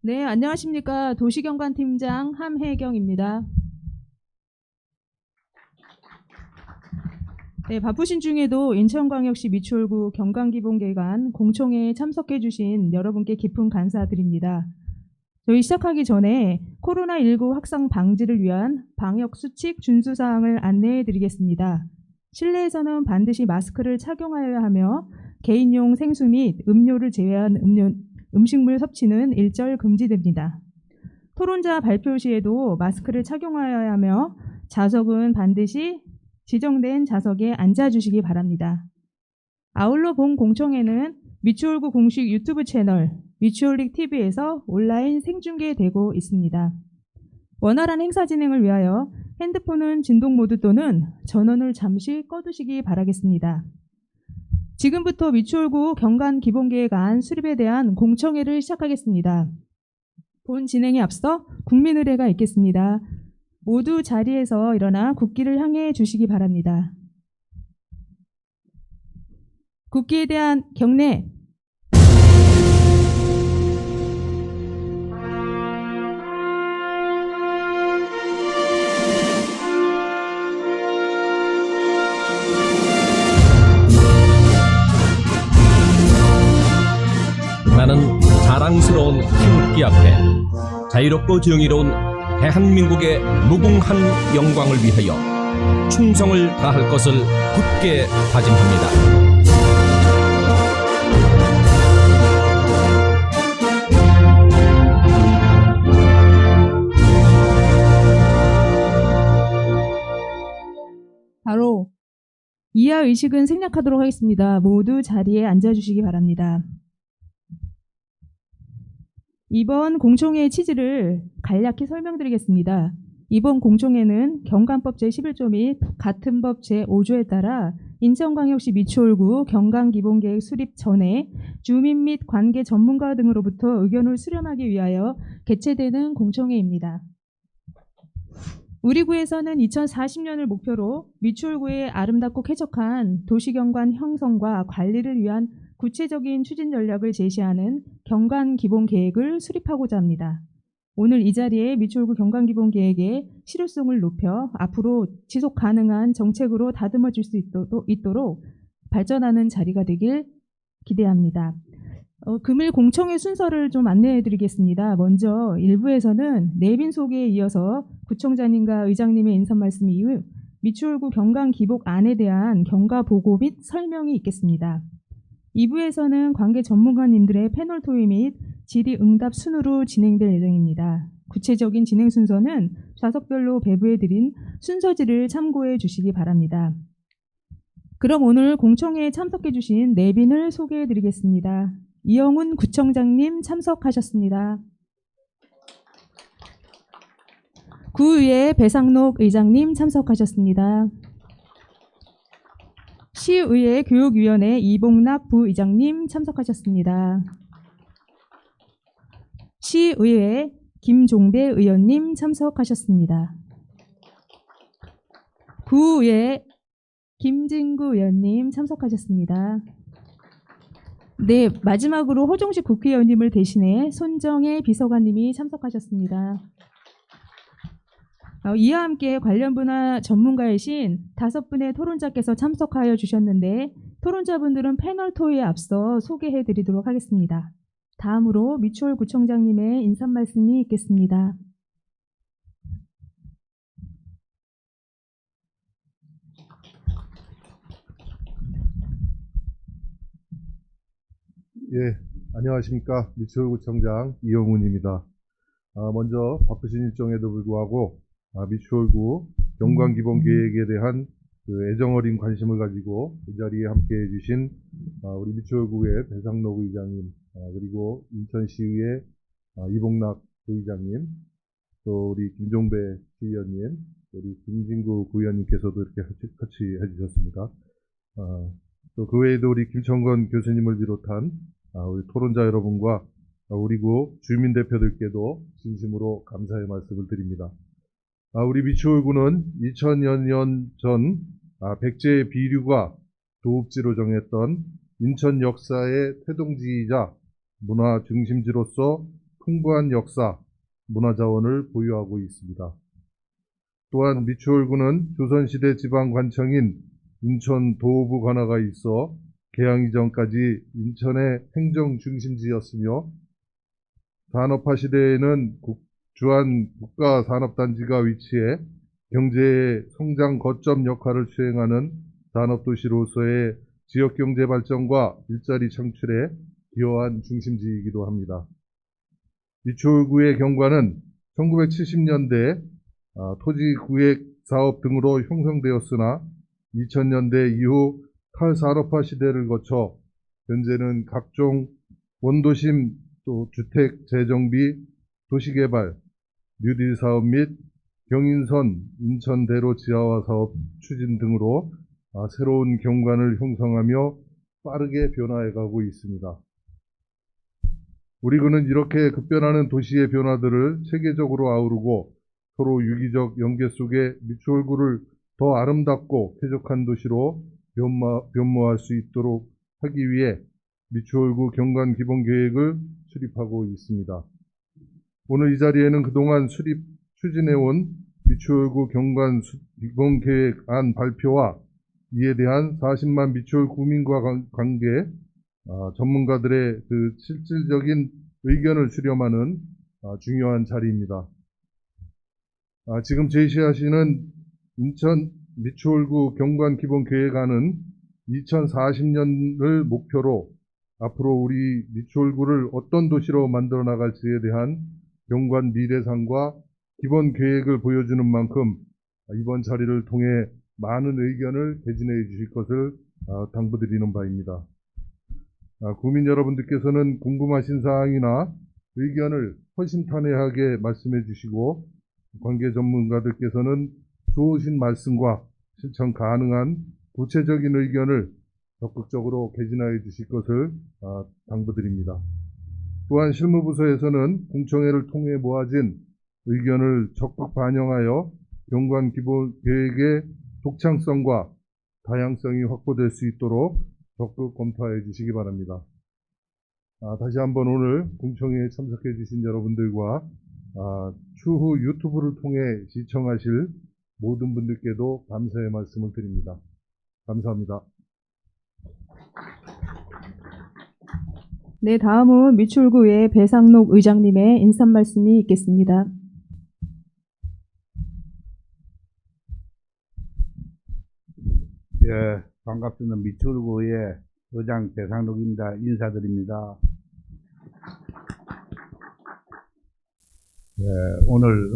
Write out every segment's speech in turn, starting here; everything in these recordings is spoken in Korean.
네, 안녕하십니까. 도시경관팀장 함혜경입니다. 네, 바쁘신 중에도 인천광역시 미추홀구 경강기본계관 공청회에 참석해 주신 여러분께 깊은 감사드립니다. 저희 시작하기 전에 코로나19 확산 방지를 위한 방역 수칙 준수 사항을 안내해 드리겠습니다. 실내에서는 반드시 마스크를 착용하여야 하며 개인용 생수 및 음료를 제외한 음식물 섭취는 일절 금지됩니다. 토론자 발표 시에도 마스크를 착용하여야 하며 좌석은 반드시 지정된 좌석에 앉아주시기 바랍니다. 아울러 본 공청회는 미추홀구 공식 유튜브 채널 미추홀릭 TV에서 온라인 생중계되고 있습니다. 원활한 행사 진행을 위하여 핸드폰은 진동 모드 또는 전원을 잠시 꺼두시기 바라겠습니다. 지금부터 미추홀구 경관기본계획안 수립에 대한 공청회를 시작하겠습니다. 본 진행에 앞서 국민의례가 있겠습니다. 모두 자리에서 일어나 국기를 향해 주시기 바랍니다. 국기에 대한 경례. 나는 자랑스러운 태극기 앞에 자유롭고 정의로운 대한민국의 무궁한 영광을 위하여 충성을 다할 것을 굳게 다짐합니다. 바로 이하 의식은 생략하도록 하겠습니다. 모두 자리에 앉아주시기 바랍니다. 이번 공청회의 취지를 간략히 설명드리겠습니다. 이번 공청회는 경관법 제11조 및 같은 법 제5조에 따라 인천광역시 미추홀구 경강기본계획 수립 전에 주민 및 관계 전문가 등으로부터 의견을 수렴하기 위하여 개최되는 공청회입니다. 우리 구에서는 2040년을 목표로 미추홀구의 아름답고 쾌적한 도시경관 형성과 관리를 위한 구체적인 추진 전략을 제시하는 경관기본계획을 수립하고자 합니다. 오늘 이 자리에 미추홀구 경관기본계획의 실효성을 높여 앞으로 지속 가능한 정책으로 다듬어질 수 있도록 발전하는 자리가 되길 기대합니다. 금일 공청회 순서를 좀 안내해 드리겠습니다. 먼저 1부에서는 내빈 소개에 이어서 구청장님과 의장님의 인사 말씀 이후 미추홀구 경강기복안에 대한 경과 보고 및 설명이 있겠습니다. 2부에서는 관계 전문가님들의 패널 토의 및 질의응답 순으로 진행될 예정입니다. 구체적인 진행 순서는 좌석별로 배부해드린 순서지를 참고해 주시기 바랍니다. 그럼 오늘 공청회에 참석해 주신 내빈을 소개해 드리겠습니다. 이영훈 구청장님 참석하셨습니다. 구의회 배상록 의장님 참석하셨습니다. 시의회 교육위원회 이봉락 부의장님 참석하셨습니다. 시의회 김종배 의원님 참석하셨습니다. 구의회 김진구 의원님 참석하셨습니다. 네, 마지막으로 호정식 국회의원님을 대신해 손정혜 비서관님이 참석하셨습니다. 이와 함께 관련 분야 전문가이신 5분의 토론자께서 참석하여 주셨는데 토론자분들은 패널 토의에 앞서 소개해 드리도록 하겠습니다. 다음으로 미추홀 구청장님의 인사 말씀이 있겠습니다. 예, 안녕하십니까. 미추홀구청장 이영훈입니다. 먼저 바쁘신 일정에도 불구하고 미추홀구 경관기본계획에 대한 그 애정어린 관심을 가지고 이 자리에 함께해 주신 우리 미추홀구의 배상록 의장님, 그리고 인천시의회 이봉락 부의장님, 또 우리 김종배 시의원님, 우리 김진구 부의원님께서도 이렇게 같이 해주셨습니다. 또 그 외에도 우리 김천건 교수님을 비롯한 우리 토론자 여러분과 우리 구 주민 대표들께도 진심으로 감사의 말씀을 드립니다. 우리 미추홀구는 2000여 년 전 백제 비류가 도읍지로 정했던 인천 역사의 태동지이자 문화 중심지로서 풍부한 역사, 문화자원을 보유하고 있습니다. 또한 미추홀구는 조선시대 지방관청인 인천 도호부 관하가 있어 개항 이전까지 인천의 행정중심지였으며 산업화 시대에는 주한 국가산업단지가 위치해 경제의 성장 거점 역할을 수행하는 산업도시로서의 지역경제 발전과 일자리 창출에 기여한 중심지이기도 합니다. 미추홀구의 경관은 1970년대 토지구획 사업 등으로 형성되었으나 2000년대 이후 탈산업화 시대를 거쳐 현재는 각종 원도심 또 주택 재정비, 도시개발, 뉴딜 사업 및 경인선, 인천대로 지하화 사업 추진 등으로 새로운 경관을 형성하며 빠르게 변화해가고 있습니다. 우리 군은 이렇게 급변하는 도시의 변화들을 체계적으로 아우르고 서로 유기적 연계 속에 미추홀구를 더 아름답고 쾌적한 도시로 변모할 수 있도록 하기 위해 미추홀구 경관 기본 계획을 수립하고 있습니다. 오늘 이 자리에는 그동안 추진해온 미추홀구 경관 기본 계획안 발표와 이에 대한 40만 미추홀 구민과 관계 전문가들의 그 실질적인 의견을 수렴하는 중요한 자리입니다. 지금 제시하시는 인천 미추홀구 경관 기본 계획안은 2040년을 목표로 앞으로 우리 미추홀구를 어떤 도시로 만들어 나갈지에 대한 경관 미래상과 기본 계획을 보여주는 만큼 이번 자리를 통해 많은 의견을 개진해 주실 것을 당부드리는 바입니다. 국민 여러분들께서는 궁금하신 사항이나 의견을 허심탄회하게 말씀해 주시고 관계 전문가들께서는 좋으신 말씀과 실천 가능한 구체적인 의견을 적극적으로 개진하여 주실 것을 당부드립니다. 또한 실무부서에서는 공청회를 통해 모아진 의견을 적극 반영하여 경관 기본 계획의 독창성과 다양성이 확보될 수 있도록 적극 검토하여 주시기 바랍니다. 다시 한번 오늘 공청회에 참석해 주신 여러분들과 추후 유튜브를 통해 시청하실 모든 분들께도 감사의 말씀을 드립니다. 감사합니다. 네, 다음은 미추홀구의 배상록 의장님의 인사 말씀이 있겠습니다. 예, 반갑습니다. 미추홀구의 의장 배상록입니다. 인사드립니다. 예, 오늘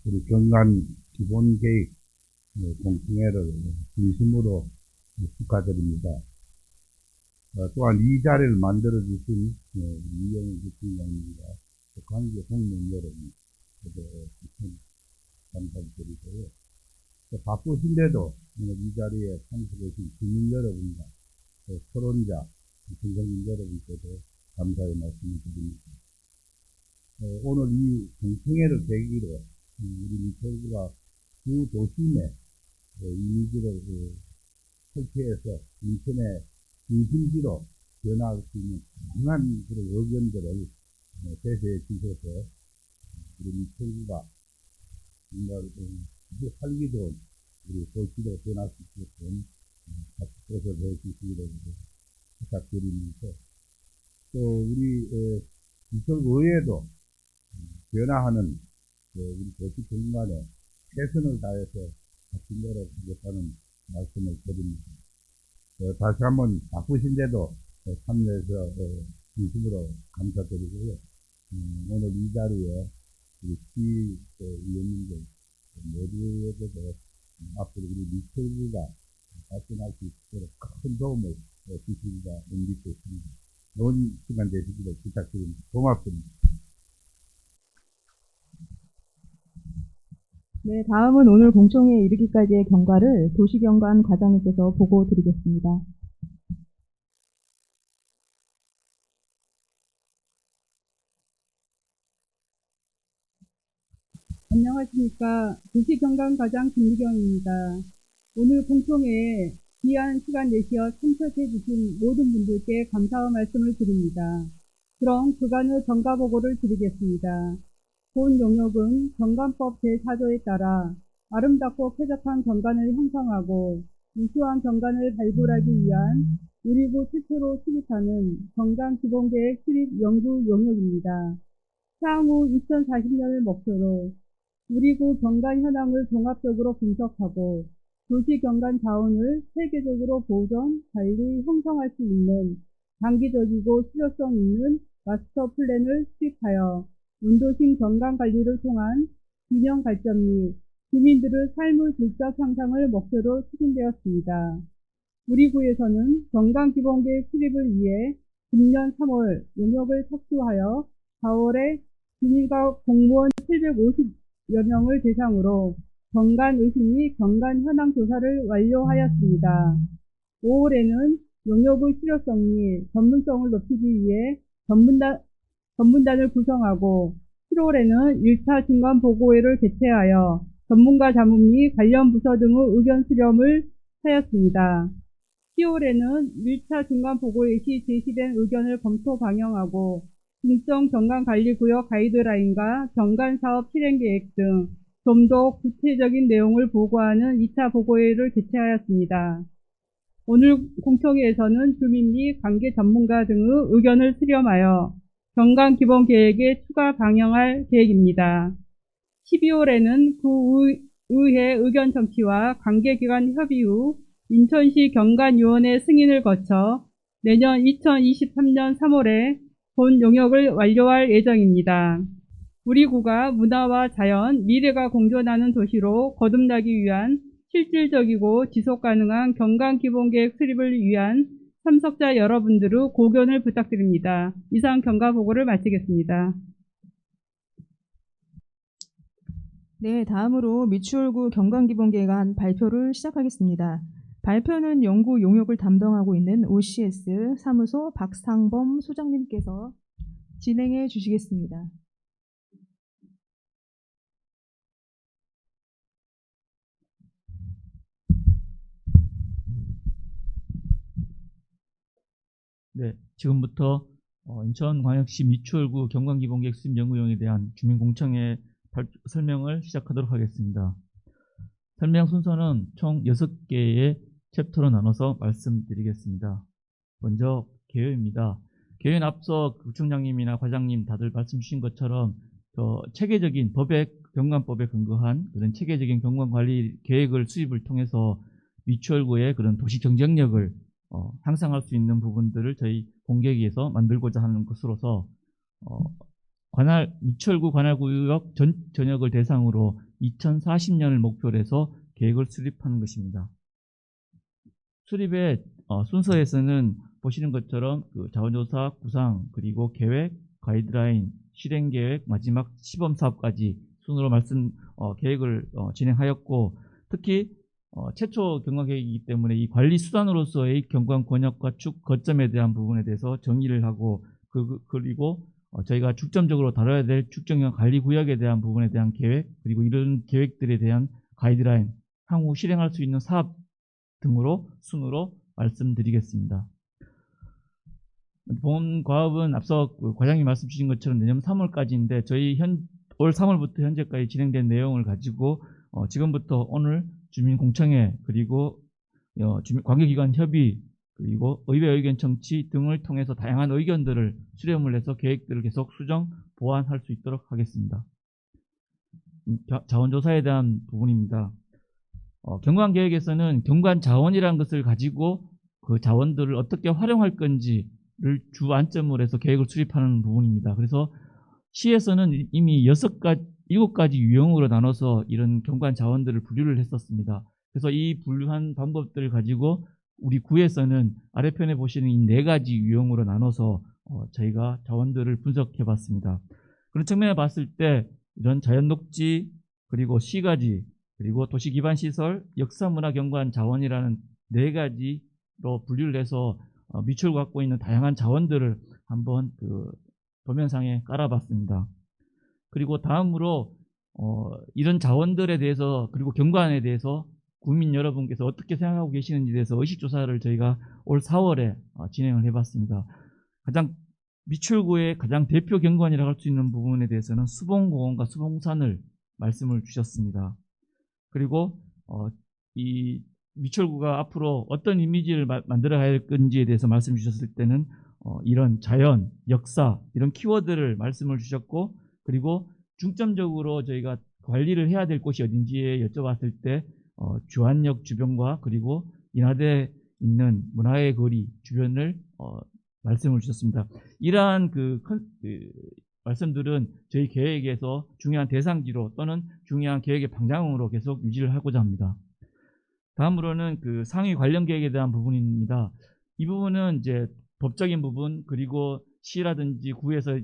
우리 경관 기본계획 공청회를 진심으로 축하드립니다. 또한 이 자리를 만들어주신 이영훈 부총장입니다. 관계 동문 여러분, 감사드리고요. 바쁘신데도 이 자리에 참석해주신 주민 여러분과 토론자, 선생님 여러분께도 감사의 말씀을 드립니다. 오늘 이 공청회를 계기로 우리 미추홀구가 주 도심의 이미지를 설치해서 인천의 중심지로 변화할 수 있는 다양한 그런 의견들을 제시해 주셔서 우리 미추홀구가 정말 살기 좋은 우리 도시로 변할 수 있게끔 같이 뜻을 해주시기를 부탁드리면서 또 우리 미추홀구 의회도 변화하는 우리 도시 경관에 최선을 다해서 같이 노력하겠다는 말씀을 드립니다. 다시 한번 바쁘신데도 참여해서 진심으로 감사드리고요. 오늘 이 자리에 우리 시의원님들 모두에게도 앞으로 우리 미추홀구가 발전할 수 있도록 큰 도움을 주시기가 응집됐습니다. 좋은 시간 되시기를 부탁드립니다. 고맙습니다. 네, 다음은 오늘 공청회에 이르기까지의 경과를 도시경관 과장님께서 보고 드리겠습니다. 안녕하십니까. 도시경관과장 김미경입니다. 오늘 공청회에 귀한 시간 내시어 참석해 주신 모든 분들께 감사의 말씀을 드립니다. 그럼 그간의 경과 보고를 드리겠습니다. 본 용역은 경관법 제4조에 따라 아름답고 쾌적한 경관을 형성하고 우수한 경관을 발굴하기 위한 우리구 최초로 수립하는 경관기본계획 수립 연구 용역입니다. 향후 2040년을 목표로 우리구 경관 현황을 종합적으로 분석하고 도시 경관 자원을 세계적으로 보존, 관리, 형성할 수 있는 장기적이고 실효성 있는 마스터 플랜을 수립하여 운도심 경관 관리를 통한 균형 발전 및 주민들의 삶의 질적 향상을 목표로 추진되었습니다. 우리 구에서는 경관기본계획 수립을 위해 금년 3월 용역을 착수하여 4월에 주민과 공무원 750여 명을 대상으로 경관의식 및 경관 현황 조사를 완료하였습니다. 5월에는 용역의 실효성 및 전문성을 높이기 위해 전문단을 구성하고 7월에는 1차 중간보고회를 개최하여 전문가 자문 및 관련 부서 등의 의견 수렴을 하였습니다. 10월에는 1차 중간보고회 시 제시된 의견을 검토 반영하고 중점 경관관리구역 가이드라인과 경관사업 실행계획 등 좀 더 구체적인 내용을 보고하는 2차 보고회를 개최하였습니다. 오늘 공청회에서는 주민 및 관계 전문가 등의 의견을 수렴하여 경관기본계획에 추가 반영할 계획입니다. 12월에는 구의회 의견 청취와 관계기관 협의 후 인천시 경관위원회 승인을 거쳐 내년 2023년 3월에 본 용역을 완료할 예정입니다. 우리 구가 문화와 자연, 미래가 공존하는 도시로 거듭나기 위한 실질적이고 지속가능한 경관기본계획 수립을 위한 참석자 여러분들의 고견을 부탁드립니다. 이상 경과보고를 마치겠습니다. 네, 다음으로 미추홀구 경관기본계획안 발표를 시작하겠습니다. 발표는 연구 용역을 담당하고 있는 OCS 사무소 박상범 소장님께서 진행해 주시겠습니다. 네, 지금부터 인천광역시 미추홀구 경관기본계획 수립 연구용에 대한 주민공청회 설명을 시작하도록 하겠습니다. 설명 순서는 총 6개의 챕터로 나눠서 말씀드리겠습니다. 먼저 개요입니다. 개요는 앞서 구청장님이나 과장님 다들 말씀 주신 것처럼 체계적인 경관법에 근거한 그런 체계적인 경관관리 계획을 수립을 통해서 미추홀구의 그런 도시 경쟁력을 향상할 수 있는 부분들을 저희 공계기에서 만들고자 하는 것으로서 미추홀구 관할구역 전역을 대상으로 2040년을 목표로 해서 계획을 수립하는 것입니다. 수립의 순서에서는 보시는 것처럼 자원조사, 구상, 그리고 계획, 가이드라인, 실행계획, 마지막 시범사업까지 순으로 계획을 진행하였고, 특히 최초 경관계획이기 때문에 이 관리 수단으로서의 경관 권역과 축 거점에 대한 부분에 대해서 정의를 하고 그리고 저희가 중점적으로 다뤄야 될 축정형 관리구역에 대한 부분에 대한 계획, 그리고 이런 계획들에 대한 가이드라인, 향후 실행할 수 있는 사업 등으로 순으로 말씀드리겠습니다. 본 과업은 앞서 과장님 말씀 주신 것처럼 내년 3월까지인데 저희 올 3월부터 현재까지 진행된 내용을 가지고 지금부터 오늘 주민공청회 그리고 관계기관 협의 그리고 의회 의견 청취 등을 통해서 다양한 의견들을 수렴을 해서 계획들을 계속 수정, 보완할 수 있도록 하겠습니다. 자원조사에 대한 부분입니다. 경관계획에서는 경관자원이라는 것을 가지고 그 자원들을 어떻게 활용할 건지를 주안점으로 해서 계획을 수립하는 부분입니다. 그래서 시에서는 이미 7가지 유형으로 나눠서 이런 경관자원들을 분류를 했었습니다. 그래서 이 분류한 방법들을 가지고 우리 구에서는 아래편에 보시는 이 4가지 유형으로 나눠서 저희가 자원들을 분석해 봤습니다. 그런 측면에 봤을 때 이런 자연녹지, 그리고 시가지, 그리고 도시기반시설, 역사문화경관 자원이라는 4가지로 분류를 해서 미추홀구가 갖고 있는 다양한 자원들을 한번 도면상에 깔아봤습니다. 그리고 다음으로 이런 자원들에 대해서 그리고 경관에 대해서 국민 여러분께서 어떻게 생각하고 계시는지에 대해서 의식조사를 저희가 올 4월에 진행을 해봤습니다. 가장 미추홀구의 가장 대표 경관이라고 할 수 있는 부분에 대해서는 수봉공원과 수봉산을 말씀을 주셨습니다. 그리고 이 미추홀구가 앞으로 어떤 이미지를 만들어 가야 할 건지에 대해서 말씀 주셨을 때는 이런 자연, 역사 이런 키워드를 말씀을 주셨고, 그리고 중점적으로 저희가 관리를 해야 될 곳이 어딘지에 여쭤봤을 때 주안역 주변과 그리고 인하대에 있는 문화의 거리 주변을 말씀을 주셨습니다. 이러한 말씀들은 저희 계획에서 중요한 대상지로 또는 중요한 계획의 방향으로 계속 유지를 하고자 합니다. 다음으로는 그 상위 관련 계획에 대한 부분입니다. 이 부분은 이제 법적인 부분, 그리고 시라든지 구에서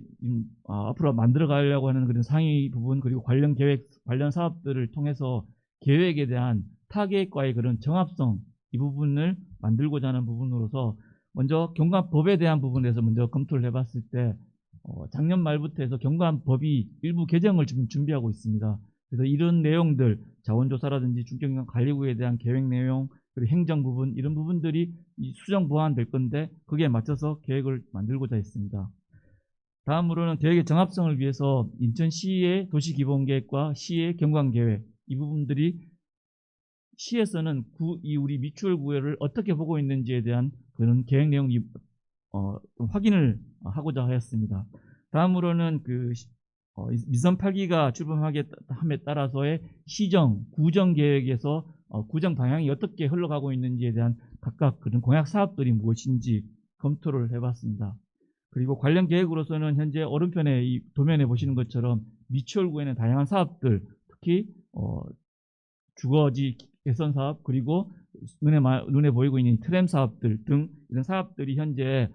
앞으로 만들어 가려고 하는 그런 상위 부분, 그리고 관련 계획, 관련 사업들을 통해서 계획에 대한 타겟과의 그런 정합성, 이 부분을 만들고자 하는 부분으로서 먼저 경관법에 대한 부분에서 먼저 검토를 해봤을 때 작년 말부터 해서 경관법이 일부 개정을 지금 준비하고 있습니다. 그래서 이런 내용들, 자원조사라든지 중견관리구에 대한 계획 내용, 그리고 행정 부분, 이런 부분들이 수정 보완될 건데 거기에 맞춰서 계획을 만들고자 했습니다. 다음으로는 계획의 정합성을 위해서 인천시의 도시기본계획과 시의 경관계획, 이 부분들이 시에서는 우리 미추홀구를 어떻게 보고 있는지에 대한 그런 계획 내용 좀 확인을 하고자 하였습니다. 다음으로는 미선 8기가 출범함에 따라서의 시정, 구정 계획에서 구정 방향이 어떻게 흘러가고 있는지에 대한 각각 그런 공약 사업들이 무엇인지 검토를 해봤습니다. 그리고 관련 계획으로서는 현재 오른편에 이 도면에 보시는 것처럼 미추홀구에는 다양한 사업들, 특히 주거지 개선 사업, 그리고 눈에 보이고 있는 트램 사업들 등 이런 사업들이 현재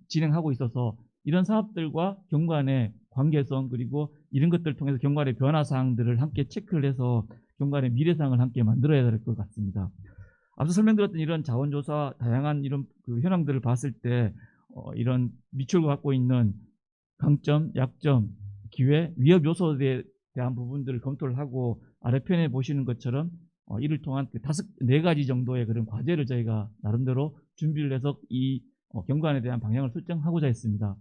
진행하고 있어서 이런 사업들과 경관의 관계성, 그리고 이런 것들을 통해서 경관의 변화 사항들을 함께 체크를 해서 경관의 미래상을 함께 만들어야 될 것 같습니다. 앞서 설명드렸던 이런 자원조사, 다양한 이런 현황들을 봤을 때 이런 미추홀구가 갖고 있는 강점, 약점, 기회, 위협 요소에 대한 부분들을 검토를 하고 아래편에 보시는 것처럼 이를 통한 4가지 정도의 그런 과제를 저희가 나름대로 준비를 해서 이 경관에 대한 방향을 설정하고자 했습니다.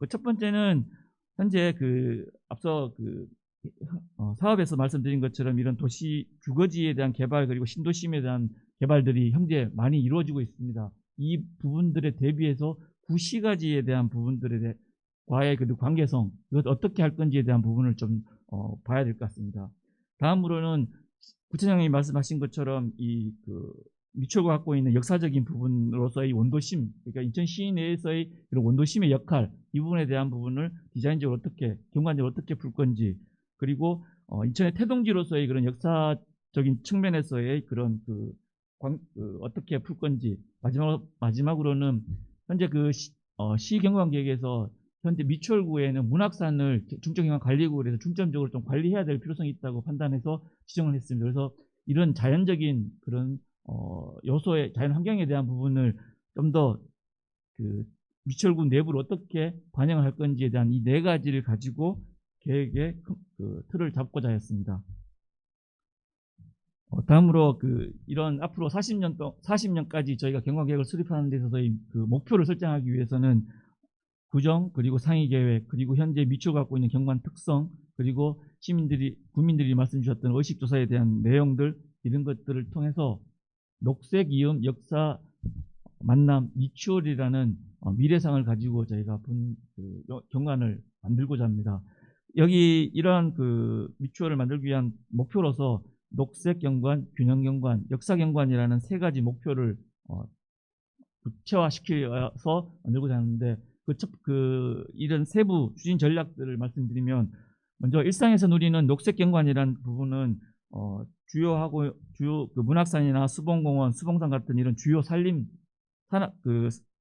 첫 번째는 현재 앞서 사업에서 말씀드린 것처럼 이런 도시 주거지에 대한 개발, 그리고 신도심에 대한 개발들이 현재 많이 이루어지고 있습니다. 이 부분들에 대비해서 구시가지에 대한 부분들에 과의 그 관계성, 이것 어떻게 할 건지에 대한 부분을 좀 봐야 될 것 같습니다. 다음으로는 구청장님이 말씀하신 것처럼 미추홀구가 갖고 있는 역사적인 부분으로서의 원도심, 그러니까 인천시 내에서의 그런 원도심의 역할, 이 부분에 대한 부분을 디자인적으로 어떻게, 경관적으로 어떻게 풀 건지, 그리고 인천의 태동지로서의 그런 역사적인 측면에서의 그런 어떻게 풀 건지, 마지막으로는 현재 시경관계획에서 현재 미추홀구에는 문학산을 중점경관관리구로 해서 중점적으로 좀 관리해야 될 필요성이 있다고 판단해서 지정을 했습니다. 그래서 이런 자연적인 그런 요소의 자연 환경에 대한 부분을 좀 더 미추홀구 내부를 어떻게 반영을 할 건지에 대한 이 4가지를 가지고 계획의 틀을 잡고자 했습니다. 다음으로 이런 앞으로 40년까지 저희가 경관계획을 수립하는 데 있어서의 목표를 설정하기 위해서는 구정, 그리고 상위 계획, 그리고 현재 미추홀구가 갖고 있는 경관 특성, 그리고 국민들이 말씀 주셨던 의식조사에 대한 내용들, 이런 것들을 통해서 녹색 이음 역사 만남 미추홀이라는 미래상을 가지고 저희가 경관을 만들고자 합니다. 여기 이러한 미추홀을 만들기 위한 목표로서 녹색 경관, 균형 경관, 역사 경관이라는 3가지 목표를 구체화시켜서 만들고자 하는데 이런 세부 추진 전략들을 말씀드리면, 먼저 일상에서 누리는 녹색 경관이라는 부분은 주요 문학산이나 수봉공원, 수봉산 같은 이런 주요 산림 산업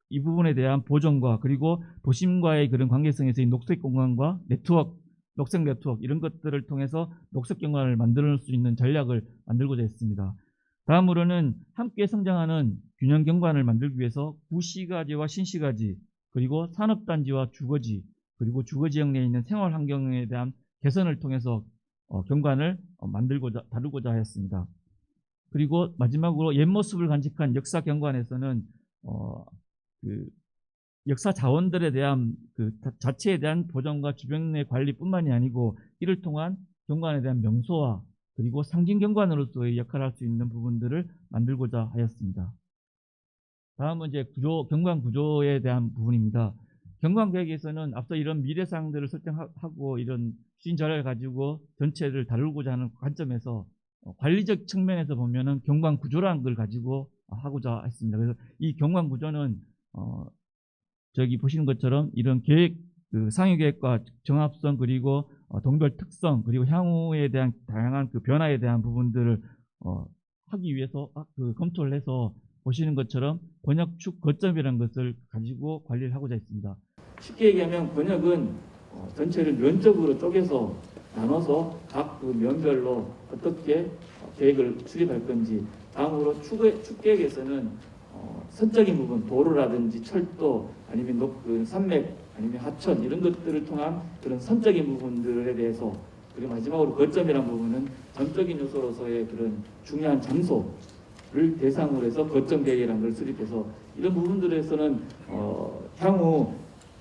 이 부분에 대한 보존과, 그리고 도심과의 그런 관계성에서의 녹색 공간과 녹색 네트워크 이런 것들을 통해서 녹색 경관을 만들 수 있는 전략을 만들고자 했습니다. 다음으로는 함께 성장하는 균형 경관을 만들기 위해서 구시가지와 신시가지, 그리고 산업단지와 주거지, 그리고 주거지역 내에 있는 생활 환경에 대한 개선을 통해서 경관을 다루고자 하였습니다. 그리고 마지막으로 옛 모습을 간직한 역사 경관에서는 역사 자원들에 대한 그 자체에 대한 보존과 주변 내 관리뿐만이 아니고 이를 통한 경관에 대한 명소화 그리고 상징 경관으로서의 역할을 할 수 있는 부분들을 만들고자 하였습니다. 다음은 이제 경관 구조에 대한 부분입니다. 경관 계획에서는 앞서 이런 미래사항들을 설정하고 이런 추진 전략을 가지고 전체를 다루고자 하는 관점에서 관리적 측면에서 보면은 경관 구조라는 걸 가지고 하고자 했습니다. 그래서 이 경관 구조는 저기 보시는 것처럼 이런 계획, 그 상위 계획과 정합성 그리고 동별 특성 그리고 향후에 대한 다양한 그 변화에 대한 부분들을 하기 위해서 검토를 해서 보시는 것처럼 번역축 거점이라는 것을 가지고 관리를 하고자 했습니다. 쉽게 얘기하면 번역은 전체를 면적으로 쪼개서 나눠서 각 그 면별로 어떻게 계획을 수립할 건지, 다음으로 축 계획에서는 선적인 부분, 도로라든지 철도 아니면 그 산맥 아니면 하천 이런 것들을 통한 그런 선적인 부분들에 대해서, 그리고 마지막으로 거점이라는 부분은 전적인 요소로서의 그런 중요한 장소를 대상으로 해서 거점 계획이라는 걸 수립해서 이런 부분들에서는 향후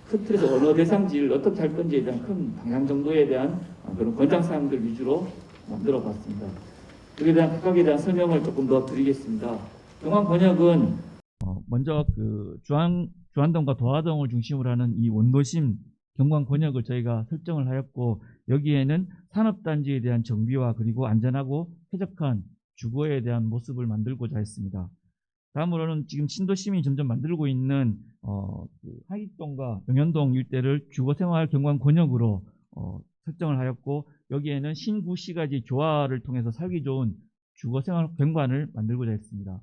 큰 틀에서 어느 대상지를 어떻게 할 건지에 대한 큰 방향 정도에 대한 그런 권장사항들 위주로 만들어 봤습니다. 여기에 대한 각각에 대한 설명을 조금 더 드리겠습니다. 경관 번역은 먼저 그 주안동과 도화동을 중심으로 하는 이 원도심 경관 번역을 저희가 설정을 하였고, 여기에는 산업단지에 대한 정비와 그리고 안전하고 쾌적한 주거에 대한 모습을 만들고자 했습니다. 다음으로는 지금 신도시민이 점점 만들고 있는 그 하익동과 명현동 일대를 주거생활 경관 권역으로 설정을 하였고, 여기에는 신구시가지 조화를 통해서 살기 좋은 주거생활 경관을 만들고자 했습니다.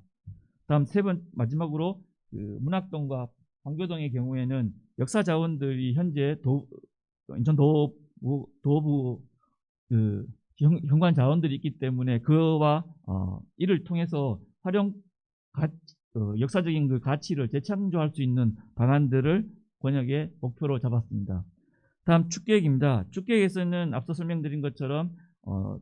다음 마지막으로 그 문학동과 광교동의 경우에는 역사 자원들이 현재 인천 도부 그 경관 자원들이 있기 때문에 그와 이를 통해서 역사적인 그 가치를 재창조할 수 있는 방안들을 번역의 목표로 잡았습니다. 다음 축계획입니다. 축계획에서는 앞서 설명드린 것처럼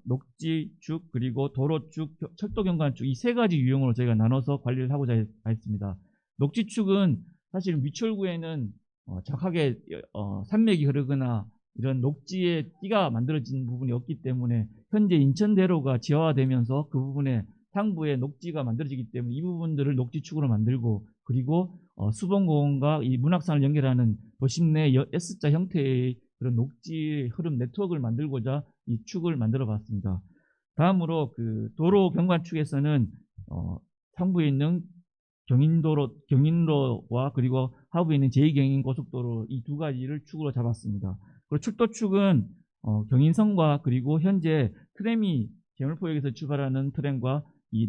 녹지축 그리고 도로축, 철도경관축 이 세 가지 유형으로 저희가 나눠서 관리를 하고자 했습니다. 녹지축은 사실 미추홀구에는 정확하게 산맥이 흐르거나 이런 녹지의 띠가 만들어진 부분이 없기 때문에 현재 인천대로가 지하화되면서 그 부분에 상부에 녹지가 만들어지기 때문에 이 부분들을 녹지축으로 만들고, 그리고 수봉공원과 이 문학산을 연결하는 도심 내 S자 형태의 그런 녹지 흐름 네트워크를 만들고자 이 축을 만들어 봤습니다. 다음으로 그 도로 경관축에서는 상부에 있는 경인로와 그리고 하부에 있는 제2경인고속도로 이 두 가지를 축으로 잡았습니다. 그리고 출도축은 경인선과 그리고 현재 트램이 제물포역에서 출발하는 트램과 이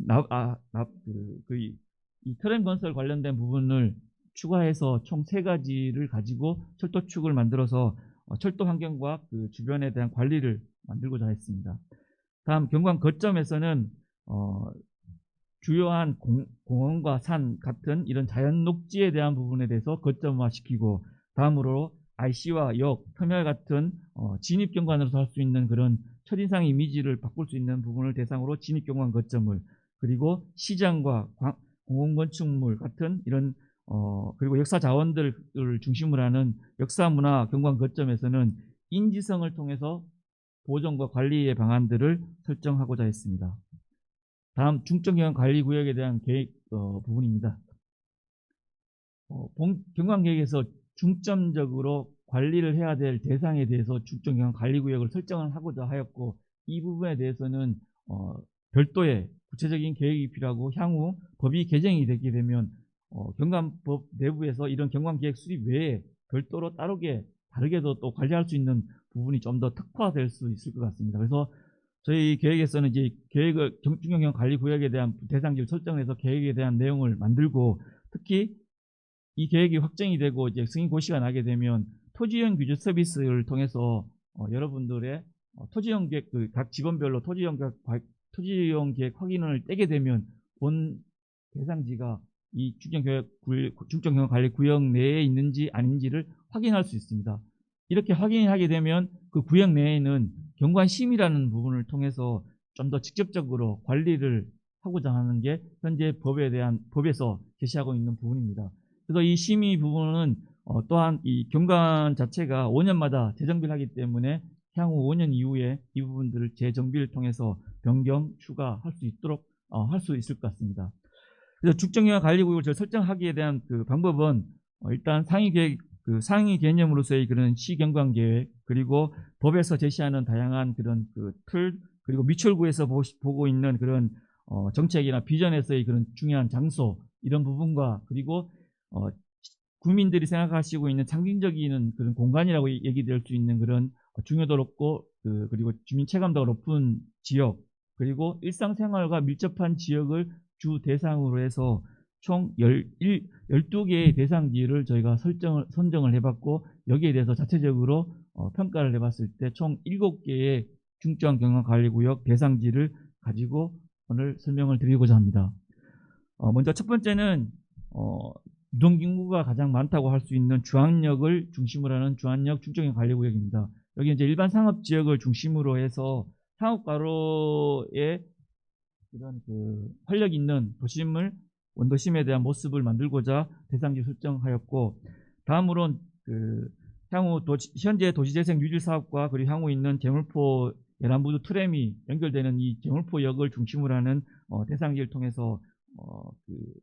트램 건설 관련된 부분을 추가해서 총 3가지를 가지고 철도축을 만들어서 철도 환경과 그 주변에 대한 관리를 만들고자 했습니다. 다음 경관 거점에서는 주요한 공원과 산 같은 이런 자연 녹지에 대한 부분에 대해서 거점화시키고, 다음으로 IC와 역, 터미널 같은 진입경관으로서 할 수 있는 그런 첫인상 이미지를 바꿀 수 있는 부분을 대상으로 진입경관 거점을, 그리고 시장과 공공건축물 같은 이런 그리고 역사 자원들을 중심으로 하는 역사문화 경관 거점에서는 인지성을 통해서 보존과 관리의 방안들을 설정하고자 했습니다. 다음 중점경관 관리구역에 대한 계획 부분입니다. 경관계획에서 중점적으로 관리를 해야 될 대상에 대해서 중점경관 관리구역을 설정을 하고자 하였고, 이 부분에 대해서는 별도의 구체적인 계획이 필요하고, 향후 법이 개정이 되게 되면 경관법 내부에서 이런 경관계획 수립 외에 별도로 다르게도 또 관리할 수 있는 부분이 좀 더 특화될 수 있을 것 같습니다. 그래서 저희 계획에서는 이제 계획을 중점경관 관리구역에 대한 대상지를 설정해서 계획에 대한 내용을 만들고, 특히 이 계획이 확정이 되고 이제 승인 고시가 나게 되면 토지형 규제 서비스를 통해서 여러분들의 토지형 계획 각 지번별로 토지형 계획 확인을 떼게 되면 본 대상지가 이 중점경관 관리 구역 내에 있는지 아닌지를 확인할 수 있습니다. 이렇게 확인하게 되면 그 구역 내에는 경관심의라는 부분을 통해서 좀 더 직접적으로 관리를 하고자 하는 게 현재 법에서 제시하고 있는 부분입니다. 그래서 이 심의 부분은 또한 이 경관 자체가 5년마다 재정비를 하기 때문에 향후 5년 이후에 이 부분들을 재정비를 통해서 변경, 추가할 수 있도록 할 수 있을 것 같습니다. 그래서 죽정경관 관리구역을 설정하기에 대한 그 방법은 일단 상위 개념으로서의 그런 시경관 계획, 그리고 법에서 제시하는 다양한 그런 그 틀, 그리고 미철구에서 보고 있는 그런 정책이나 비전에서의 그런 중요한 장소, 이런 부분과, 그리고 국민들이 생각하시고 있는 상징적인 그런 공간이라고 얘기될 수 있는 그런 중요도 높고 그리고 주민 체감도가 높은 지역, 그리고 일상생활과 밀접한 지역을 주 대상으로 해서 총 12개의 대상지를 저희가 선정을 해봤고, 여기에 대해서 자체적으로 평가를 해봤을 때 총 7개의 중점 경관관리구역 대상지를 가지고 오늘 설명을 드리고자 합니다. 먼저 첫 번째는 유동인구가 가장 많다고 할 수 있는 주안역을 중심으로 하는 주안역 중점경관리구역입니다. 여기 이제 일반 상업지역을 중심으로 해서 상업가로의 이런 그 활력 있는 도심을 원도심에 대한 모습을 만들고자 대상지 설정하였고, 다음으로는 향후 현재 도시재생 유질 사업과 그리고 향후 있는 제물포 예란부두 트램이 연결되는 이 제물포역을 중심으로 하는 대상지를 통해서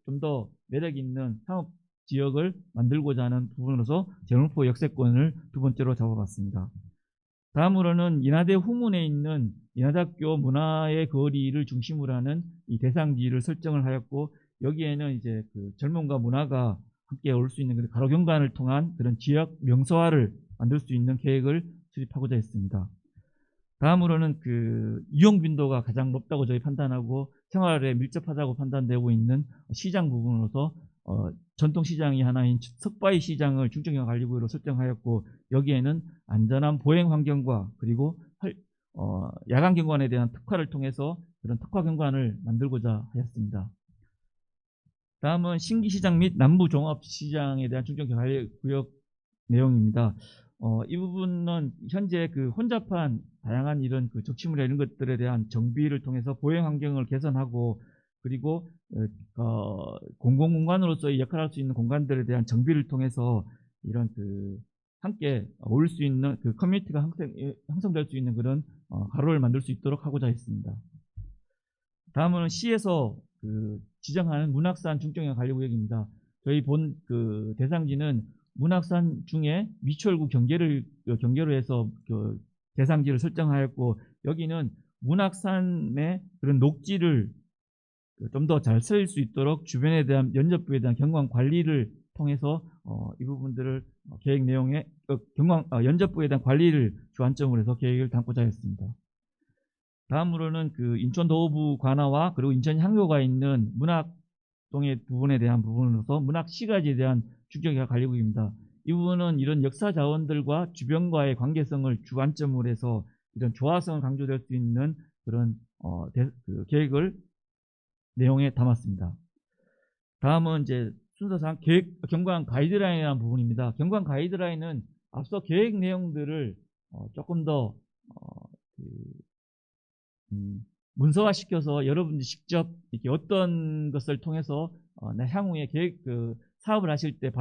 좀 더 매력 있는 상업 지역을 만들고자 하는 부분으로서 제물포 역세권을 두 번째로 잡아봤습니다. 다음으로는 인하대 후문에 있는 인하대학교 문화의 거리를 중심으로 하는 이 대상지를 설정을 하였고, 여기에는 이제 그 젊음과 문화가 함께 올 수 있는 가로 경관을 통한 그런 지역 명소화를 만들 수 있는 계획을 수립하고자 했습니다. 다음으로는 이용 빈도가 가장 높다고 저희 판단하고 생활에 밀접하다고 판단되고 있는 시장 부분으로서 전통시장이 하나인 석바위 시장을 중점경관리구역으로 설정하였고, 여기에는 안전한 보행 환경과 그리고 야간 경관에 대한 특화를 통해서 그런 특화 경관을 만들고자 하였습니다. 다음은 신기시장 및 남부종합시장에 대한 중점경관리구역 내용입니다. 이 부분은 현재 혼잡한 다양한 이런 적치물이나 이런 것들에 대한 정비를 통해서 보행 환경을 개선하고, 그리고 공공공간으로서의 역할을 할 수 있는 공간들에 대한 정비를 통해서 이런 함께 어울릴 수 있는 커뮤니티가 형성될 수 있는 그런 가로를 만들 수 있도록 하고자 했습니다. 다음은 시에서 지정하는 문학산 중점경관리구역입니다. 저희 본 대상지는 문학산 중에 미추홀구 경계로 해서 대상지를 설정하였고, 여기는 문학산의 그런 녹지를 좀 더 잘 쓰일 수 있도록 주변에 대한 연접부에 대한 경관 관리를 통해서 이 부분들을 계획 내용에 연접부에 대한 관리를 주안점으로 해서 계획을 담고자 했습니다. 다음으로는 인천 도호부 관하와 그리고 인천 향교가 있는 문학동의 부분에 대한 부분으로서 문학시가지에 대한 중점경관리구역입니다. 이 부분은 이런 역사 자원들과 주변과의 관계성을 주안점으로 해서 이런 조화성을 강조될 수 있는 그런 계획을 내용에 담았습니다. 다음은 이제 순서상 경관 가이드라인이라는 부분입니다. 경관 가이드라인은 앞서 계획 내용들을 조금 더 문서화시켜서 여러분들이 직접 이렇게 어떤 것을 통해서 향후에 계획 사업을 하실 때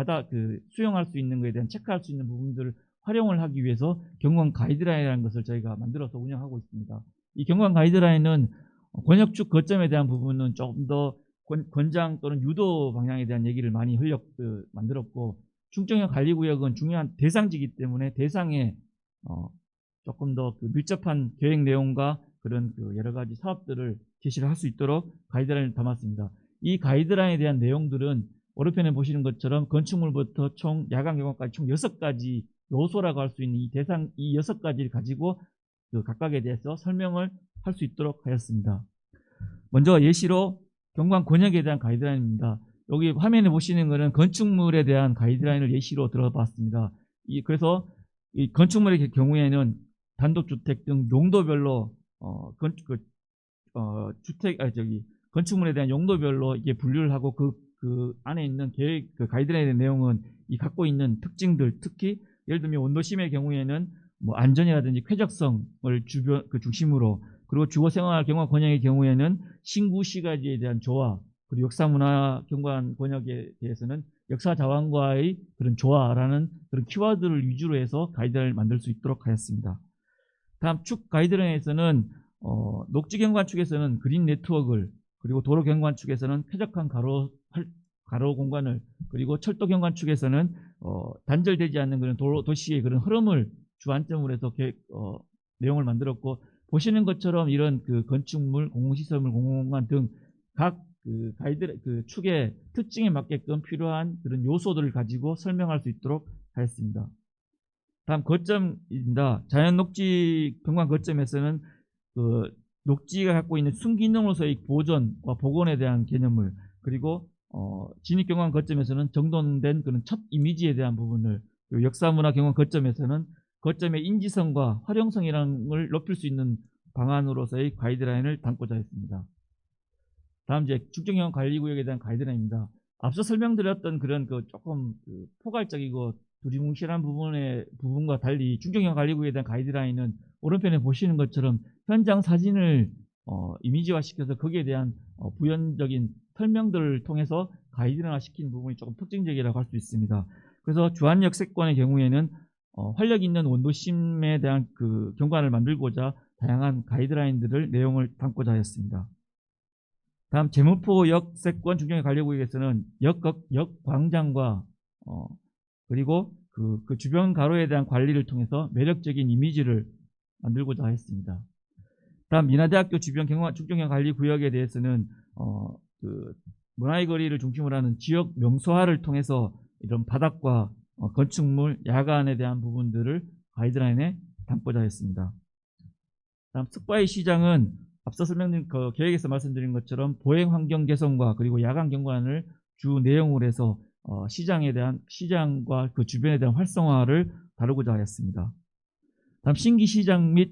수용할 수 있는 것에 대한 체크할 수 있는 부분들을 활용을 하기 위해서 경관 가이드라인이라는 것을 저희가 만들어서 운영하고 있습니다. 이 경관 가이드라인은 권역축 거점에 대한 부분은 조금 더 권장 또는 유도 방향에 대한 얘기를 많이 만들었고, 중점경관리구역은 중요한 대상지이기 때문에 대상에 조금 더 밀접한 계획 내용과 그런 여러 가지 사업들을 제시를 할 수 있도록 가이드라인을 담았습니다. 이 가이드라인에 대한 내용들은 오른편에 보시는 것처럼 건축물부터 총 야간 경관까지 총 6가지 요소라고 할 수 있는 이 6가지를 가지고 각각에 대해서 설명을 할 수 있도록 하였습니다. 먼저 예시로 경관 권역에 대한 가이드라인입니다. 여기 화면에 보시는 것은 건축물에 대한 가이드라인을 예시로 들어봤습니다. 그래서 이 건축물의 경우에는 단독주택 등 용도별로 건축물에 대한 용도별로 이게 분류를 하고 그 안에 있는 계획 가이드라인의 내용은 이 갖고 있는 특징들, 특히 예를 들면 원도심의 경우에는 안전이라든지 쾌적성을 중심으로, 그리고 주거생활 경관 권역의 경우에는 신구 시가지에 대한 조화, 그리고 역사문화 경관 권역에 대해서는 역사 자원과의 그런 조화라는 그런 키워드를 위주로 해서 가이드라인을 만들 수 있도록 하였습니다. 다음 축 가이드라인에서는 녹지 경관 축에서는 그린 네트워크를, 그리고 도로 경관 축에서는 쾌적한 가로 공간을, 그리고 철도 경관 축에서는 단절되지 않는 그런 도시의 그런 흐름을 주안점으로 해서 내용을 만들었고, 보시는 것처럼 이런 그 건축물, 공공시설물, 공공공간 등 각 그 축의 특징에 맞게끔 필요한 그런 요소들을 가지고 설명할 수 있도록 하였습니다. 다음 거점입니다. 자연 녹지 경관 거점에서는 그 녹지가 갖고 있는 순기능으로서의 보존과 복원에 대한 개념을, 그리고 진입 경관 거점에서는 정돈된 그런 첫 이미지에 대한 부분을, 그리고 역사문화 경관 거점에서는 거점의 인지성과 활용성이라는 걸 높일 수 있는 방안으로서의 가이드라인을 담고자 했습니다. 다음 이제 축적형 관리구역에 대한 가이드라인입니다. 앞서 설명드렸던 그런 조금 포괄적이고 두리뭉실한 부분과 달리 축적형 관리구역에 대한 가이드라인은 오른편에 보시는 것처럼 현장 사진을 이미지화시켜서 거기에 대한 부연적인 설명들을 통해서 가이드라인화 시킨 부분이 조금 특징적이라고 할 수 있습니다. 그래서 주안역세권의 경우에는 활력 있는 원도심에 대한 그 경관을 만들고자 다양한 가이드라인들을 내용을 담고자 하였습니다. 다음 제무포 역세권 중경의 관리구역에서는 역 광장과 그리고 그 주변 가로에 대한 관리를 통해서 매력적인 이미지를 만들고자 했습니다. 다음 민화대학교 주변 중경의 관리구역에 대해서는 그 문화의 거리를 중심으로 하는 지역 명소화를 통해서 이런 바닥과 건축물, 야간에 대한 부분들을 가이드라인에 담고자 했습니다. 다음 석바위 시장은 앞서 설명드린 계획에서 말씀드린 것처럼 보행 환경 개선과 그리고 야간 경관을 주 내용으로 해서 시장과 그 주변에 대한 활성화를 다루고자 하였습니다. 다음 신기시장 및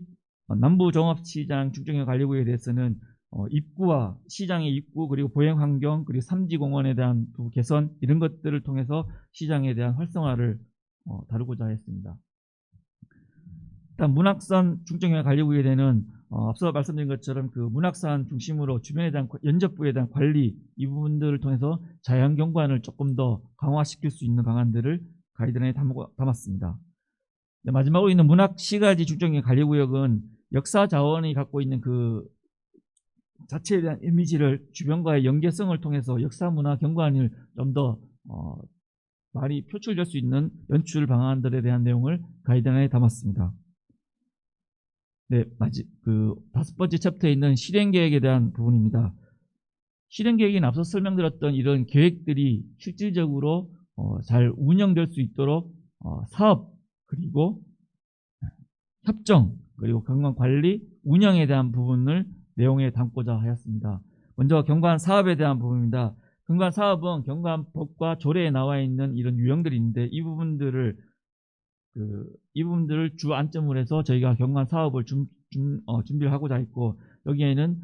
남부종합시장 중정형 관리구역에 대해서는 입구와 시장의 입구, 그리고 보행 환경, 그리고 삼지공원에 대한 개선, 이런 것들을 통해서 시장에 대한 활성화를 다루고자 했습니다. 다음 문학산 중정형 관리구역에 대한 앞서 말씀드린 것처럼 그 문학산 중심으로 주변에 대한 연접부에 대한 관리, 이 부분들을 통해서 자연 경관을 조금 더 강화시킬 수 있는 방안들을 가이드라인에 담았습니다. 네, 마지막으로 있는 문학시가지 중정형 관리구역은 역사 자원이 갖고 있는 그 자체에 대한 이미지를 주변과의 연계성을 통해서 역사 문화 경관을 좀 더 많이 표출될 수 있는 연출 방안들에 대한 내용을 가이드라인에 담았습니다. 네, 다섯 번째 챕터에 있는 실행계획에 대한 부분입니다. 실행계획에는 앞서 설명드렸던 이런 계획들이 실질적으로 잘 운영될 수 있도록 사업, 그리고 협정, 그리고 경관관리, 운영에 대한 부분을 내용에 담고자 하였습니다. 먼저 경관 사업에 대한 부분입니다. 경관 사업은 경관법과 조례에 나와 있는 이런 유형들이 있는데 이 부분들을 주 안점으로 해서 저희가 경관 사업을 준비를 하고자 했고, 여기에는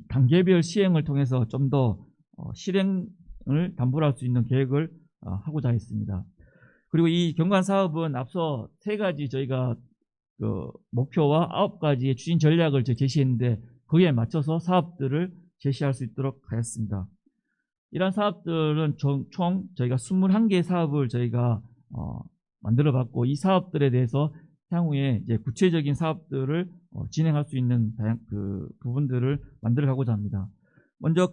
단계별 시행을 통해서 좀 더 실행을 담보할 수 있는 계획을 하고자 했습니다. 그리고 이 경관 사업은 앞서 3가지 저희가 목표와 9가지의 추진 전략을 제시했는데 거기에 맞춰서 사업들을 제시할 수 있도록 하였습니다. 이러한 사업들은 총 저희가 21개의 사업을 저희가 만들어 봤고, 이 사업들에 대해서 향후에 이제 구체적인 사업들을 진행할 수 있는 부분들을 만들어 가고자 합니다. 먼저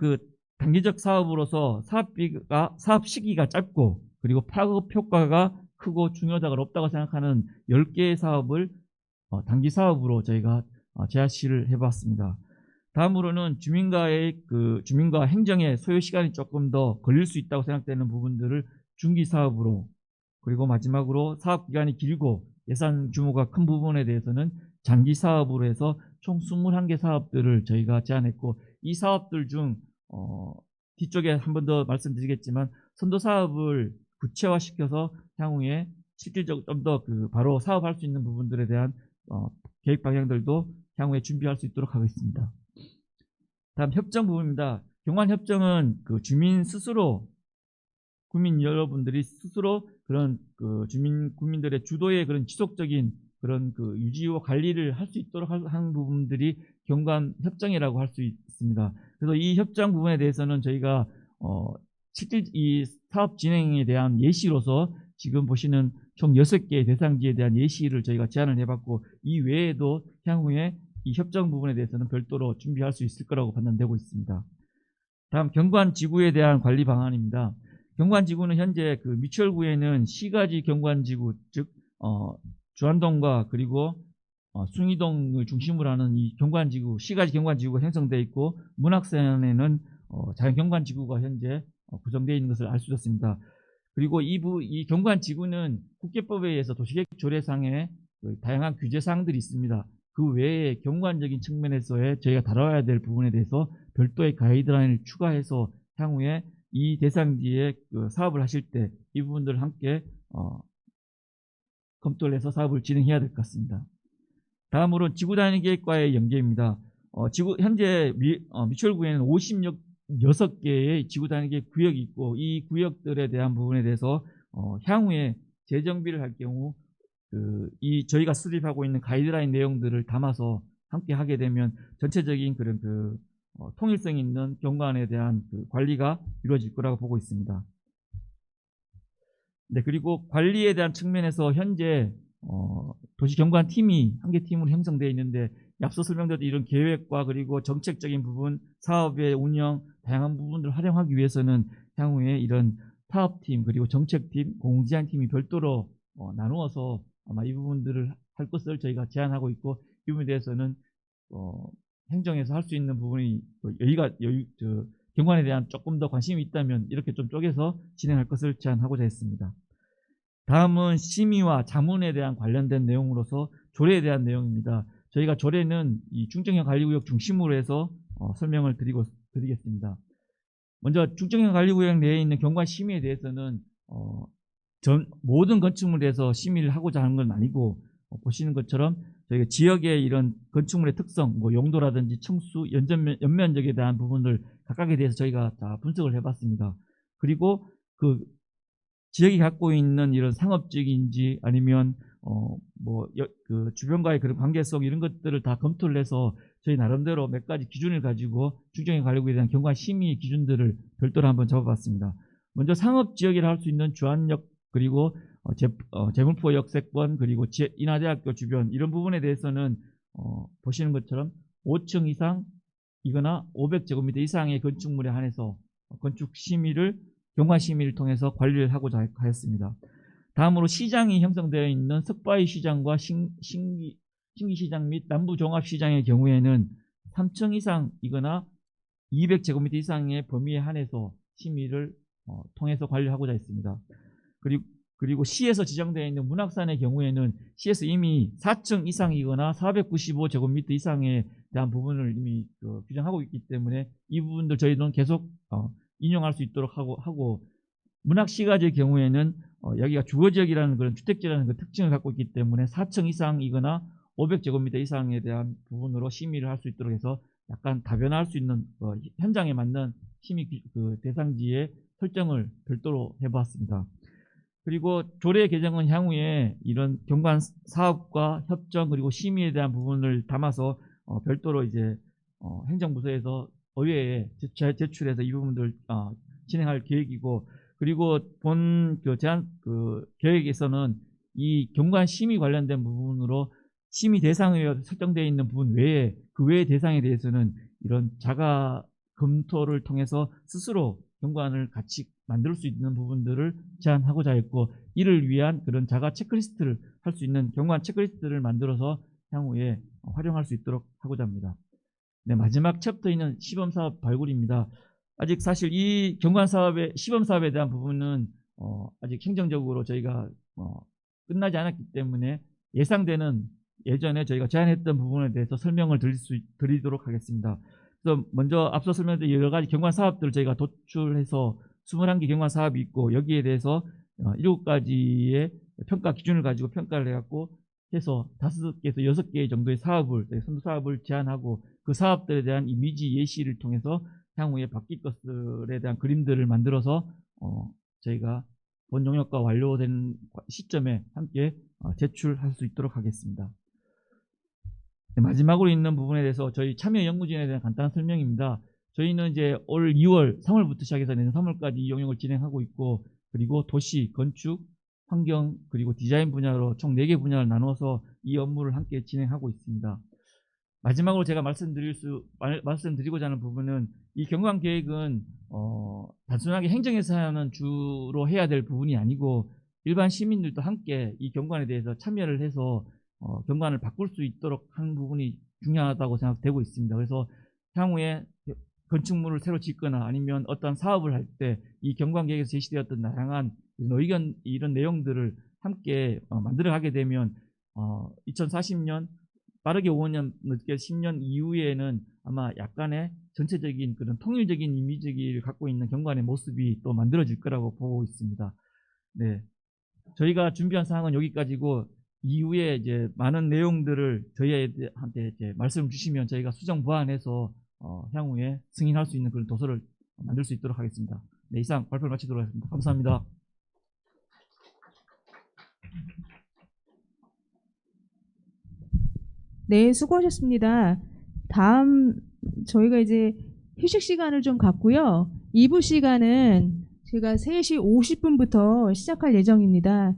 단기적 사업으로서 사업 시기가 짧고 그리고 파급 효과가 크고 중요자가 없다고 생각하는 10개의 사업을 단기 사업으로 저희가 제시를 해봤습니다. 다음으로는 주민과 행정의 소요 시간이 조금 더 걸릴 수 있다고 생각되는 부분들을 중기 사업으로, 그리고 마지막으로 사업 기간이 길고 예산 규모가 큰 부분에 대해서는 장기 사업으로 해서 총 21개 사업들을 저희가 제안했고, 이 사업들 중 뒤쪽에 한 번 더 말씀드리겠지만 선도 사업을 구체화시켜서 향후에 실질적으로 좀 더 바로 사업할 수 있는 부분들에 대한 계획 방향들도 향후에 준비할 수 있도록 하겠습니다. 다음 협정 부분입니다. 경관협정은 국민 여러분들이 스스로 그런 국민들의 주도의 그런 지속적인 그런 유지와 관리를 할 수 있도록 하는 부분들이 경관협정이라고 할 수 있습니다. 그래서 이 협정 부분에 대해서는 저희가 실질 이 사업 진행에 대한 예시로서 지금 보시는 총 6개의 대상지에 대한 예시를 저희가 제안을 해봤고, 이 외에도 향후에 이 협정 부분에 대해서는 별도로 준비할 수 있을 거라고 판단되고 있습니다. 다음 경관지구에 대한 관리 방안입니다. 경관지구는 현재 그 미추홀구에는 시가지 경관지구, 즉 주안동과 그리고 숭이동을 중심으로 하는 이 경관지구, 시가지 경관지구가 형성되어 있고, 문학산에는 자연경관지구가 현재 구성되어 있는 것을 알 수 있었습니다. 그리고 이 경관지구는 국계법에 의해서 도시계획 조례상에 다양한 규제사항들이 있습니다. 그 외에 경관적인 측면에서의 저희가 다뤄야 될 부분에 대해서 별도의 가이드라인을 추가해서 향후에 이 대상지에 사업을 하실 때 이 부분들을 함께 검토를 해서 사업을 진행해야 될 것 같습니다. 다음으로 지구단위계획과의 연계입니다. 현재 미추홀구에는 56개의 지구단위계획 구역이 있고, 이 구역들에 대한 부분에 대해서 향후에 재정비를 할 경우 저희가 수립하고 있는 가이드라인 내용들을 담아서 함께 하게 되면 전체적인 그런 통일성 있는 경관에 대한 관리가 이루어질 거라고 보고 있습니다. 네, 그리고 관리에 대한 측면에서 현재 도시경관팀이 한 개 팀으로 형성되어 있는데, 앞서 설명드렸던 이런 계획과 그리고 정책적인 부분, 사업의 운영, 다양한 부분들을 활용하기 위해서는 향후에 이런 사업팀 그리고 정책팀, 공제안팀이 별도로 나누어서 아마 이 부분들을 할 것을 저희가 제안하고 있고, 이 부분에 대해서는 행정에서 할 수 있는 부분이 경관에 대한 조금 더 관심이 있다면 이렇게 좀 쪼개서 진행할 것을 제안하고자 했습니다. 다음은 심의와 자문에 대한 관련된 내용으로서 조례에 대한 내용입니다. 저희가 조례는 이 중증형 관리구역 중심으로 해서 설명을 드리겠습니다. 먼저 중증형 관리구역 내에 있는 경관 심의에 대해서는 모든 건축물에 대해서 심의를 하고자 하는 건 아니고, 보시는 것처럼 저희가 지역의 이런 건축물의 특성, 용도라든지 층수, 연면적에 대한 부분을 각각에 대해서 저희가 다 분석을 해봤습니다. 그리고 그 지역이 갖고 있는 이런 상업적인지 아니면 그 주변과의 그런 관계성, 이런 것들을 다 검토를 해서 저희 나름대로 몇 가지 기준을 가지고 중증형 관리구역에 대한 경관 심의 기준들을 별도로 한번 잡아봤습니다. 먼저 상업지역이라 할 수 있는 주안역, 그리고 제물포 역세권, 그리고 인하대학교 주변, 이런 부분에 대해서는 보시는 것처럼 5층 이상이거나 500제곱미터 이상의 건축물에 한해서 건축 심의를, 경관 심의를 통해서 관리를 하고자 하였습니다. 다음으로 시장이 형성되어 있는 석바위 시장과 신기시장 및 남부종합시장의 경우에는 3층 이상이거나 200제곱미터 이상의 범위에 한해서 심의를 통해서 관리하고자 했습니다. 그리고 시에서 지정되어 있는 문학산의 경우에는 시에서 이미 4층 이상이거나 495제곱미터 이상에 대한 부분을 이미 규정하고 있기 때문에 이 부분들 저희는 계속 인용할 수 있도록 하고 문학시가지의 경우에는 여기가 주거지역이라는 그런 주택지라는 그 특징을 갖고 있기 때문에 4층 이상이거나 500제곱미터 이상에 대한 부분으로 심의를 할 수 있도록 해서 약간 다변화할 수 있는 현장에 맞는 심의 대상지의 설정을 별도로 해보았습니다. 그리고 조례 개정은 향후에 이런 경관 사업과 협정 그리고 심의에 대한 부분을 담아서 별도로 이제 행정부서에서 의회에 제출해서 이 부분들 진행할 계획이고, 그리고 본 제안 계획에서는 이 경관 심의 관련된 부분으로 심의 대상에 설정되어 있는 부분 외에 그 외의 대상에 대해서는 이런 자가 검토를 통해서 스스로 경관을 같이 만들 수 있는 부분들을 제안하고자 했고, 이를 위한 그런 자가 체크리스트를 할 수 있는 경관 체크리스트를 만들어서 향후에 활용할 수 있도록 하고자 합니다. 네, 마지막 챕터에는 시범사업 발굴입니다. 아직 사실 이 경관 사업의 시범사업에 대한 부분은 아직 행정적으로 저희가 끝나지 않았기 때문에 예상되는 예전에 저희가 제안했던 부분에 대해서 설명을 드리도록 하겠습니다. 그래서 먼저 앞서 설명드린 여러 가지 경관 사업들을 저희가 도출해서 21개 경관 사업이 있고, 여기에 대해서 7가지의 평가 기준을 가지고 평가를 해갖고 해서 5개에서 6개 정도의 선도 사업을 제안하고, 그 사업들에 대한 이미지 예시를 통해서 향후에 바뀔 것들에 대한 그림들을 만들어서 저희가 본 용역과 완료된 시점에 함께 제출할 수 있도록 하겠습니다. 네, 마지막으로 있는 부분에 대해서 저희 참여 연구진에 대한 간단한 설명입니다. 저희는 이제 올 2월, 3월부터 시작해서 내년 3월까지 이 영역을 진행하고 있고, 그리고 도시, 건축, 환경, 그리고 디자인 분야로 총 4개 분야를 나눠서 이 업무를 함께 진행하고 있습니다. 마지막으로 제가 말씀드리고자 하는 부분은 이 경관 계획은 단순하게 행정에서는 주로 해야 될 부분이 아니고 일반 시민들도 함께 이 경관에 대해서 참여를 해서 경관을 바꿀 수 있도록 하는 부분이 중요하다고 생각되고 있습니다. 그래서 향후에 건축물을 새로 짓거나 아니면 어떤 사업을 할 때 이 경관 계획에서 제시되었던 다양한 의견, 이런 내용들을 함께 만들어가게 되면 2040년 빠르게 5년, 늦게 10년 이후에는 아마 약간의 전체적인 그런 통일적인 이미지를 갖고 있는 경관의 모습이 또 만들어질 거라고 보고 있습니다. 네. 저희가 준비한 사항은 여기까지고, 이후에 이제 많은 내용들을 저희한테 이제 말씀을 주시면 저희가 수정 보완해서 향후에 승인할 수 있는 그런 도서를 만들 수 있도록 하겠습니다. 네, 이상 발표를 마치도록 하겠습니다. 감사합니다. 네, 수고하셨습니다. 다음 저희가 이제 휴식 시간을 좀 갖고요. 2부 시간은 제가 3시 50분부터 시작할 예정입니다.